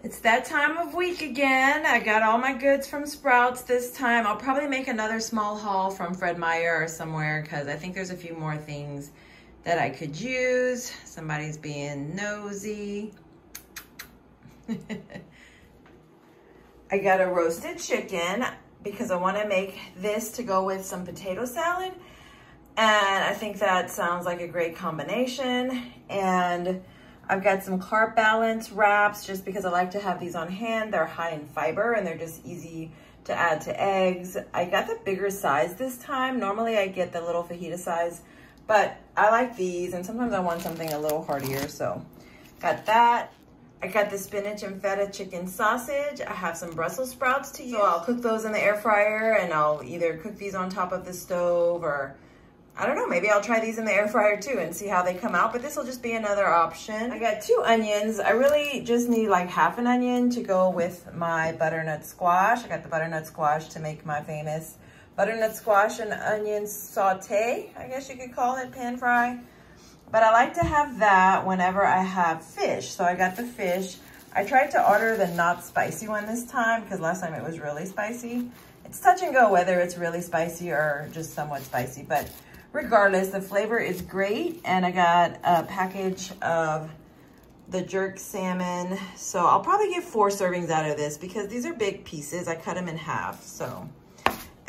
It's that time of week again. I got all my goods from Sprouts this time. I'll probably make another small haul from Fred Meyer or somewhere because I think there's a few more things that I could use. Somebody's being nosy. I got a roasted chicken because I want to make this to go with some potato salad. And I think that sounds like a great combination. And I've got some Carb Balance wraps just because I like to have these on hand. They're high in fiber and they're just easy to add to eggs. I got the bigger size this time. Normally I get the little fajita size, but I like these and sometimes I want something a little heartier. So got that. I got the spinach and feta chicken sausage. I have some Brussels sprouts to use. So I'll cook those in the air fryer and I'll either cook these on top of the stove or I don't know, maybe I'll try these in the air fryer too and see how they come out, but this will just be another option. I got 2 onions. I really just need like half an onion to go with my butternut squash. I got the butternut squash to make my famous butternut squash and onion saute, I guess you could call it, pan fry. But I like to have that whenever I have fish. So I got the fish. I tried to order the not spicy one this time because last time it was really spicy. It's touch and go whether it's really spicy or just somewhat spicy, but regardless, the flavor is great. And I got a package of the jerk salmon. So I'll probably get 4 servings out of this because these are big pieces. I cut them in half, so.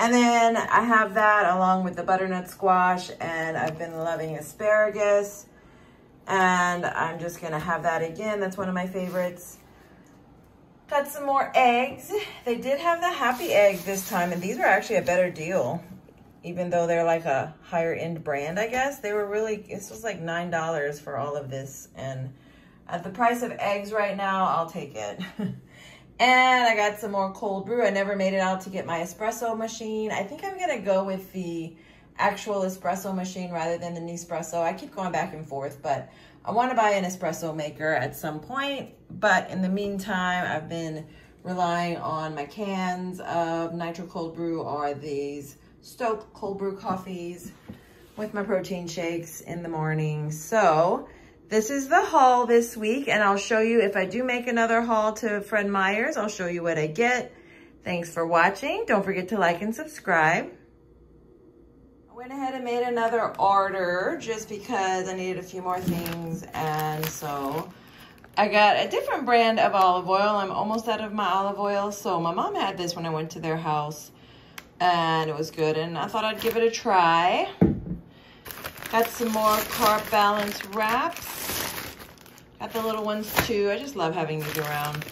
And then I have that along with the butternut squash, and I've been loving asparagus. And I'm just gonna have that again. That's one of my favorites. Got some more eggs. They did have the happy eggs this time, and these were actually a better deal. Even though they're like a higher end brand, I guess. They were really, this was like $9 for all of this. And at the price of eggs right now, I'll take it. And I got some more cold brew. I never made it out to get my espresso machine. I think I'm gonna go with the actual espresso machine rather than the Nespresso. I keep going back and forth, but I wanna buy an espresso maker at some point. But in the meantime, I've been relying on my cans of Nitro Cold Brew or these Stoke cold brew coffees with my protein shakes in the morning. So this is the haul this week, and I'll show you if I do make another haul to Fred Meyer's, I'll show you what I get. Thanks for watching. Don't forget to like and subscribe. I went ahead and made another order just because I needed a few more things, and so I got a different brand of olive oil. I'm almost out of my olive oil. So my mom had this when I went to their house, and it was good, and I thought I'd give it a try. Got some more Carb Balance wraps. Got the little ones too. I just love having these around.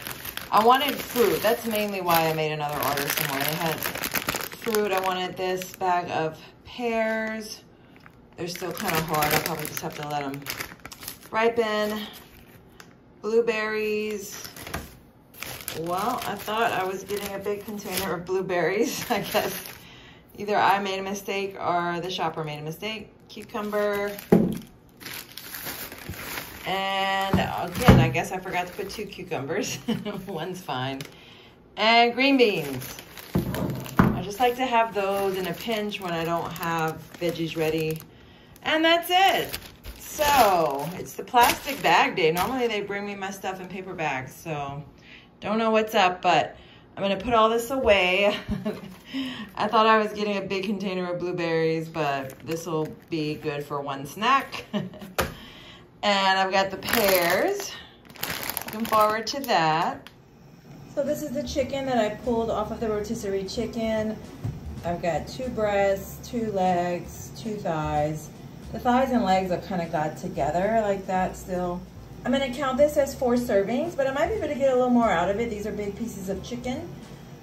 I wanted fruit. That's mainly why I made another order somewhere. They had fruit. I wanted this bag of pears. They're still kind of hard. I'll probably just have to let them ripen. Blueberries. Well, I thought I was getting a big container of blueberries. I guess either I made a mistake or the shopper made a mistake. Cucumber. And again, I guess I forgot to put 2 cucumbers. One's fine. And green beans. I just like to have those in a pinch when I don't have veggies ready. And that's it. So it's the plastic bag day. Normally they bring me my stuff in paper bags, so don't know what's up, but I'm gonna put all this away. I thought I was getting a big container of blueberries, but this will be good for one snack. And I've got the pears. Looking forward to that. So this is the chicken that I pulled off of the rotisserie chicken. I've got 2 breasts, 2 legs, 2 thighs. The thighs and legs I've kind of got together like that still. I'm gonna count this as 4 servings, but I might be able to get a little more out of it. These are big pieces of chicken.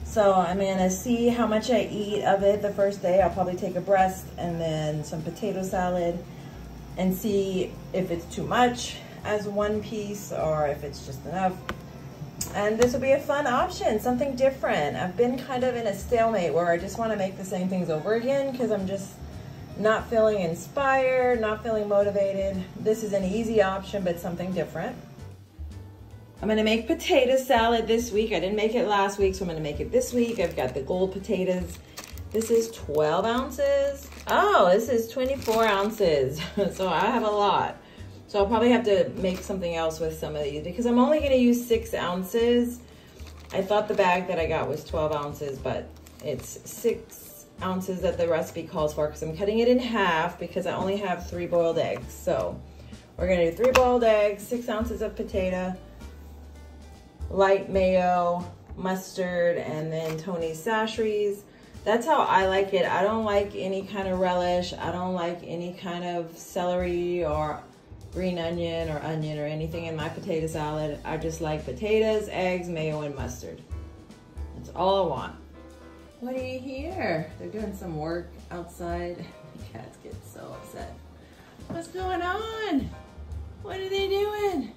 So I'm gonna see how much I eat of it the first day. I'll probably take a breast and then some potato salad and see if it's too much as 1 piece or if it's just enough. And this will be a fun option, something different. I've been kind of in a stalemate where I just wanna make the same things over again because I'm just not feeling inspired, not feeling motivated. This is an easy option, but something different. I'm gonna make potato salad this week. I didn't make it last week, so I'm gonna make it this week. I've got the gold potatoes. This is 12 ounces. Oh, this is 24 ounces. So I have a lot. So So I'll probably have to make something else with some of these because I'm only gonna use 6 ounces. I thought the bag that I got was 12 ounces, but it's 6 ounces that the recipe calls for because I'm cutting it in half because I only have 3 boiled eggs. So we're gonna do 3 boiled eggs, 6 ounces of potato, light mayo, mustard, and then Tony's Sasheries. That's how I like it. I don't like any kind of relish. I don't like any kind of celery or green onion or anything in my potato salad. I just like potatoes, eggs, mayo, and mustard. That's all I want. What do you hear? They're doing some work outside. The cats get so upset. What's going on? What are they doing?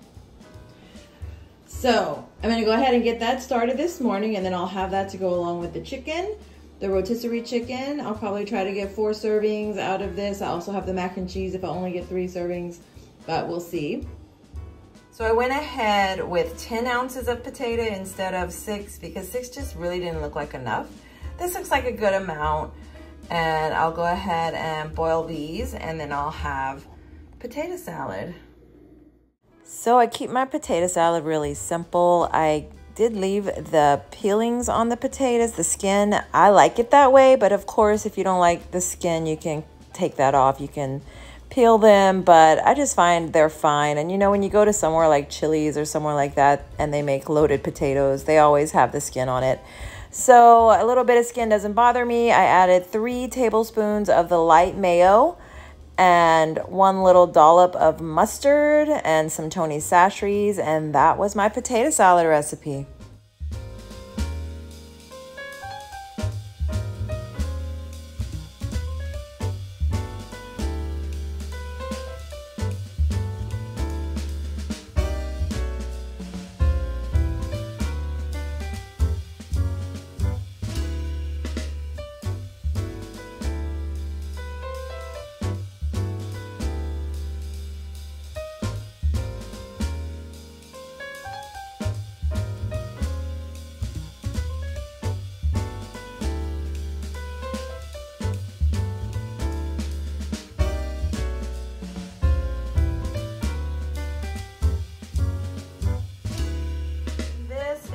So I'm gonna go ahead and get that started this morning, and then I'll have that to go along with the chicken. The rotisserie chicken, I'll probably try to get 4 servings out of this. I also have the mac and cheese if I only get 3 servings, but we'll see. So I went ahead with 10 ounces of potato instead of 6 because 6 just really didn't look like enough. This looks like a good amount, and I'll go ahead and boil these, and then I'll have potato salad. So I keep my potato salad really simple. I did leave the peelings on the potatoes, the skin. I like it that way, but of course, if you don't like the skin, you can take that off. You can peel them, but I just find they're fine. And you know, when you go to somewhere like Chili's or somewhere like that and they make loaded potatoes, they always have the skin on it. So a little bit of skin doesn't bother me. I added 3 tablespoons of the light mayo and 1 little dollop of mustard and some Tony's Sasheries, and that was my potato salad recipe.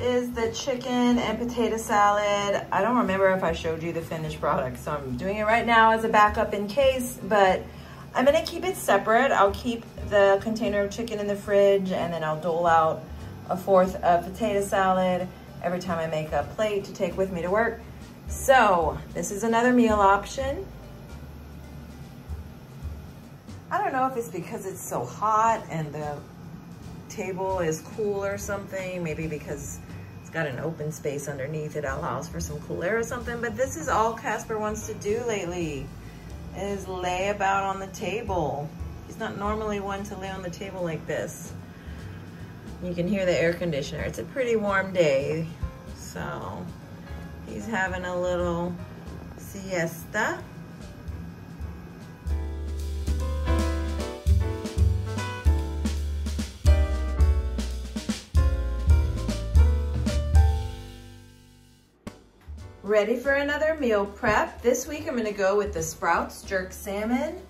Is the chicken and potato salad. I don't remember if I showed you the finished product, so I'm doing it right now as a backup in case, but I'm gonna keep it separate. I'll keep the container of chicken in the fridge, and then I'll dole out 1/4 of potato salad every time I make a plate to take with me to work. So this is another meal option. I don't know if it's because it's so hot and the table is cool or something, maybe because got an open space underneath, it allows for some cool air or something, but this is all Casper wants to do lately, is lay about on the table. He's not normally one to lay on the table like this. You can hear the air conditioner. It's a pretty warm day, so he's having a little siesta. Ready for another meal prep. This week I'm gonna go with the Sprouts jerk salmon,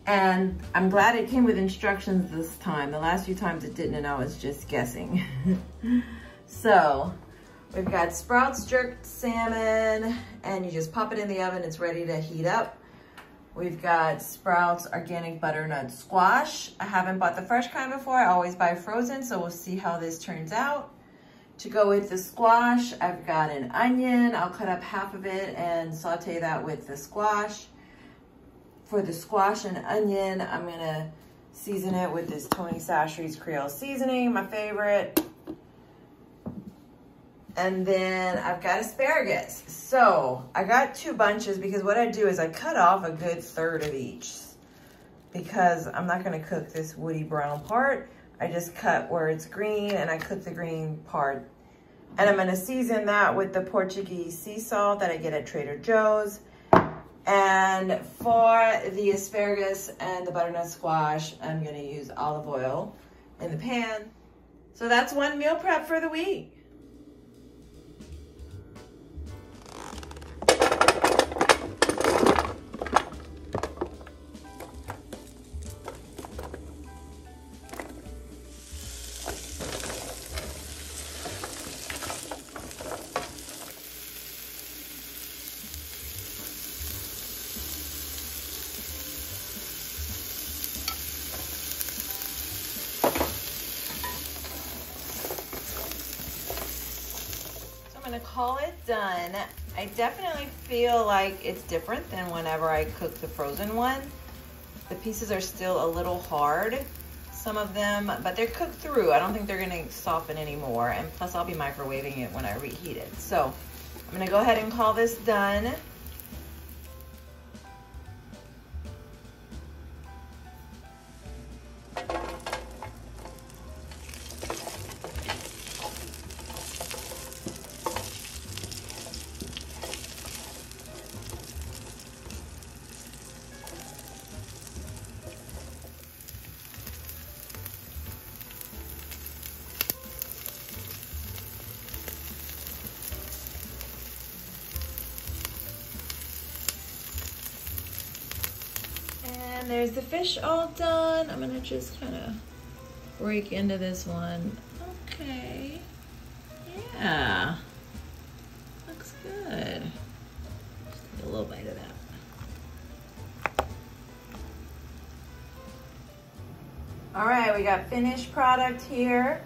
and I'm glad it came with instructions this time. The last few times it didn't, and I was just guessing. So we've got Sprouts jerk salmon, and you just pop it in the oven, it's ready to heat up. We've got Sprouts organic butternut squash. I haven't bought the fresh kind before, I always buy frozen, so we'll see how this turns out. To go with the squash, I've got an onion. I'll cut up half of it and saute that with the squash. For the squash and onion, I'm gonna season it with this Tony's Sasheries Creole seasoning, my favorite. And then I've got asparagus. So I got 2 bunches because what I do is I cut off a good 1/3 of each because I'm not gonna cook this woody brown part. I just cut where it's green and I cook the green part. And I'm gonna season that with the Portuguese sea salt that I get at Trader Joe's. And for the asparagus and the butternut squash, I'm gonna use olive oil in the pan. So that's one meal prep for the week. gonna call it done. I definitely feel like it's different than whenever I cook the frozen one. The pieces are still a little hard, some of them, but they're cooked through. I don't think they're gonna soften anymore. And plus I'll be microwaving it when I reheat it. So I'm gonna go ahead and call this done. And there's the fish all done. I'm gonna just kind of break into this one. Okay, yeah, looks good. Just take a little bite of that. All right, we got finished product here.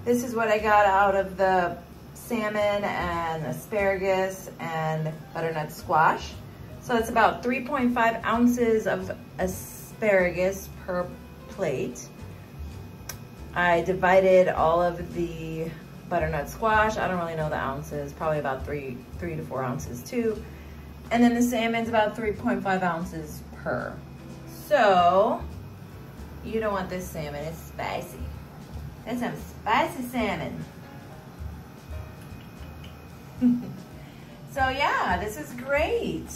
This is what I got out of the salmon and asparagus and butternut squash. So it's about 3.5 ounces of asparagus per plate. I divided all of the butternut squash. I don't really know the ounces, probably about three to 4 ounces too. And then the salmon's about 3.5 ounces per. So you don't want this salmon, it's spicy. That's some spicy salmon. So yeah, this is great.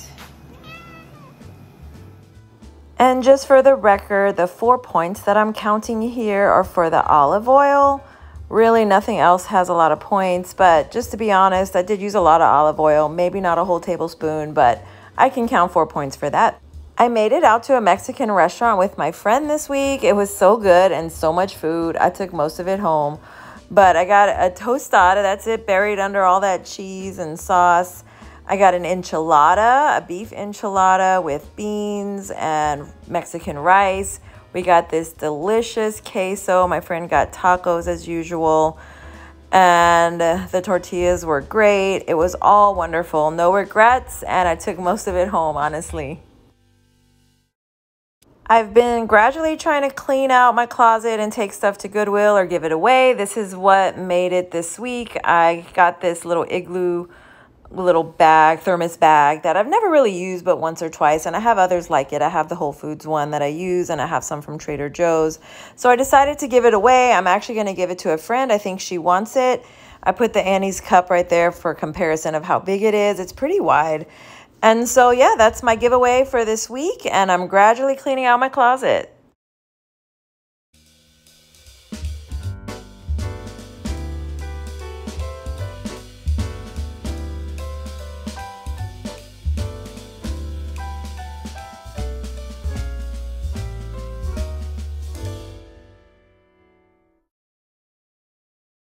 And just for the record, the 4 points that I'm counting here are for the olive oil. Really nothing else has a lot of points, but just to be honest, I did use a lot of olive oil, maybe not a whole tablespoon, but I can count 4 points for that. I made it out to a Mexican restaurant with my friend this week. It was so good and so much food. I took most of it home, but I got a tostada, that's it, buried under all that cheese and sauce. I got an enchilada, a beef enchilada with beans and Mexican rice. We got this delicious queso. My friend got tacos as usual. And the tortillas were great. It was all wonderful. No regrets. And I took most of it home, honestly. I've been gradually trying to clean out my closet and take stuff to Goodwill or give it away. This is what made it this week. I got this little Igloo little bag, thermos bag that I've never really used but once or twice, and I have others like it. I have the Whole Foods one that I use, and I have some from Trader Joe's. So I decided to give it away. I'm actually going to give it to a friend. I think she wants it. I put the Annie's cup right there for comparison of how big it is. It's pretty wide. And so yeah, that's my giveaway for this week, and I'm gradually cleaning out my closet.